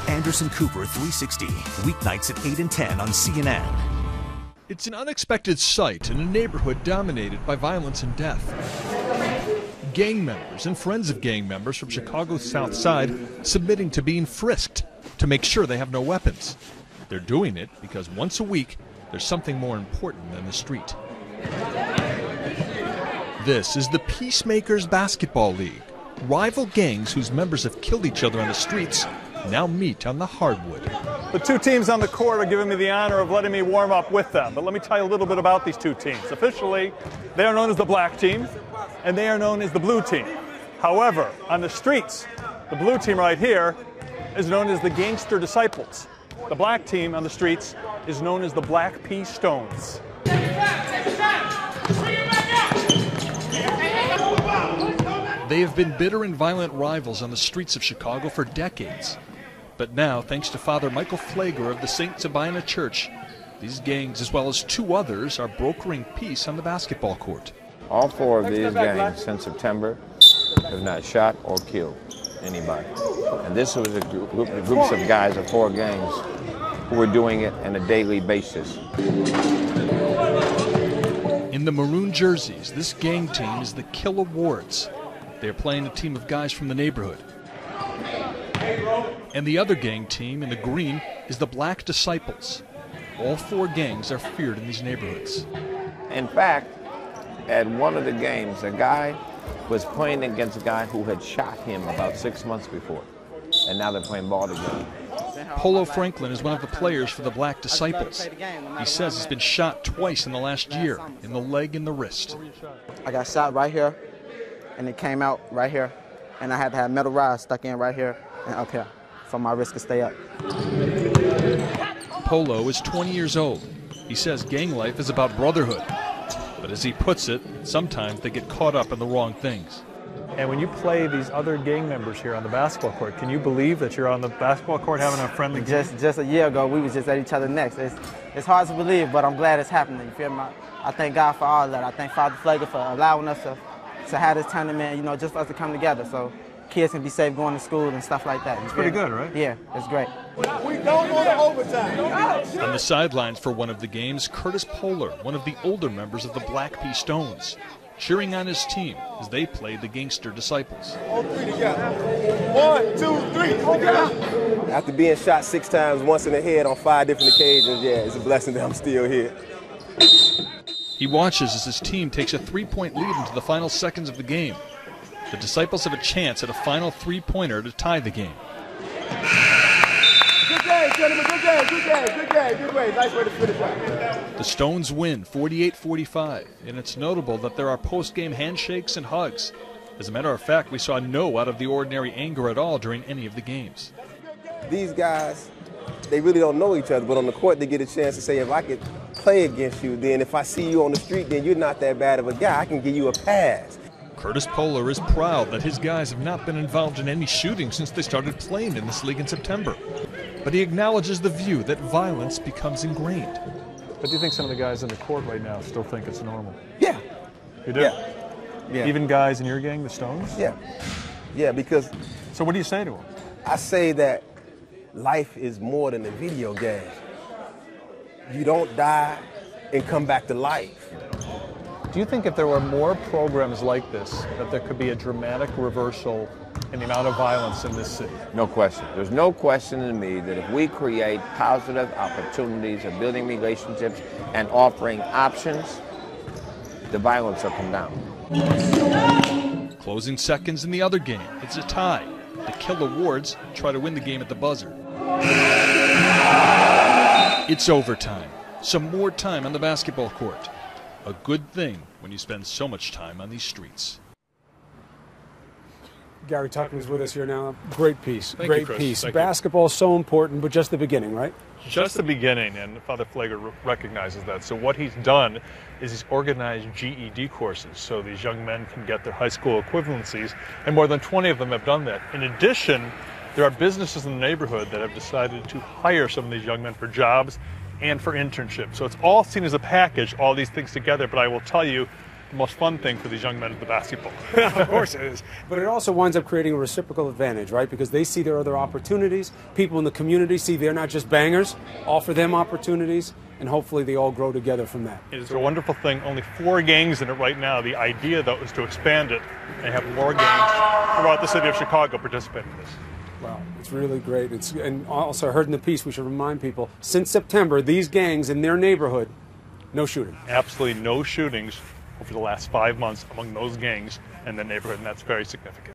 Anderson Cooper 360, weeknights at 8 and 10 on CNN. It's an unexpected sight in a neighborhood dominated by violence and death. Gang members and friends of gang members from Chicago's South Side submitting to being frisked to make sure they have no weapons. They're doing it because once a week, there's something more important than the street. This is the Peacemakers Basketball League. Rival gangs whose members have killed each other on the streets now meet on the hardwood. The two teams on the court are giving me the honor of letting me warm up with them. But let me tell you a little bit about these two teams. Officially, they are known as the black team, and they are known as the blue team. However, on the streets, the blue team right here is known as the Gangster Disciples. The black team on the streets is known as the Black Pea Stones. They have been bitter and violent rivals on the streets of Chicago for decades. But now, thanks to Father Michael Pfleger of the St. Sabina Church, these gangs, as well as two others, are brokering peace on the basketball court. All four of these gangs since September have not shot or killed anybody. And this was a groups of guys of four gangs who were doing it on a daily basis. In the maroon jerseys, this gang team is the Kill Awards. They're playing a team of guys from the neighborhood. And the other gang team in the green is the Black Disciples. All four gangs are feared in these neighborhoods. In fact, at one of the games, a guy was playing against a guy who had shot him about 6 months before. And now they're playing ball together. Polo Franklin is one of the players for the Black Disciples. He says he's been shot twice in the last year, in the leg and the wrist. I got shot right here, and it came out right here. And I had to have metal rods stuck in right here and up here, so my wrist could stay up. Polo is 20 years old. He says gang life is about brotherhood. But as he puts it, sometimes they get caught up in the wrong things. And when you play these other gang members here on the basketball court, can you believe that you're on the basketball court having a friendly game? Just a year ago, we was just at each other necks. It's hard to believe, but I'm glad it's happening. You feel me? I thank God for all that. I thank Father Pfleger for allowing us to have this tournament, you know, just for us to come together so kids can be safe going to school and stuff like that. It's pretty good, right? Yeah, it's great. We don't want overtime. On the sidelines for one of the games, Curtis Polar, one of the older members of the Black Pea Stones, cheering on his team as they play the Gangster Disciples. All three together. 1, 2, 3, together. After being shot 6 times, once in the head on 5 different occasions, yeah, it's a blessing that I'm still here. He watches as his team takes a 3-point lead into the final seconds of the game. The Disciples have a chance at a final 3-pointer to tie the game. Good game, gentlemen. Good game. Good game. Good game. Good way. Nice way to finish out. The Stones win 48-45, and it's notable that there are post-game handshakes and hugs. As a matter of fact, we saw no out-of-the-ordinary anger at all during any of the games. These guys, they really don't know each other, but on the court they get a chance to say, if I could play against you, then if I see you on the street, then you're not that bad of a guy. I can give you a pass. Curtis Polar is proud that his guys have not been involved in any shooting since they started playing in this league in September. But he acknowledges the view that violence becomes ingrained. But do you think some of the guys on the court right now still think it's normal? Yeah. You do? Yeah. Even guys in your gang, the Stones? Yeah. Yeah, because... So what do you say to them? I say that life is more than a video game. You don't die and come back to life. Do you think if there were more programs like this, that there could be a dramatic reversal in the amount of violence in this city? No question. There's no question to me that if we create positive opportunities of building relationships and offering options, the violence will come down. Closing seconds in the other game. It's a tie. The Kill Awards try to win the game at the buzzer. It's overtime. Some more time on the basketball court. A good thing when you spend so much time on these streets. Gary Tuckman is with us here now. Great piece. Thank you, Great Chris. piece. Thank Basketball is so important, but just the beginning, right? Just the beginning, and Father Pfleger recognizes that. So what he's done is he's organized GED courses so these young men can get their high school equivalencies, and more than 20 of them have done that. In addition, there are businesses in the neighborhood that have decided to hire some of these young men for jobs and for internships. So it's all seen as a package, all these things together, but I will tell you, the most fun thing for these young men is the basketball. Of course it is. But it also winds up creating a reciprocal advantage, right? Because they see their other opportunities. People in the community see they're not just bangers, offer them opportunities, and hopefully they all grow together from that. It is a wonderful thing. Only 4 gangs in it right now. The idea, though, is to expand it and have more gangs throughout the city of Chicago participate in this. Wow, it's really great. And also, I heard in the piece, we should remind people, since September, these gangs in their neighborhood, no shooting. Absolutely no shootings over the last 5 months among those gangs in the neighborhood, and that's very significant.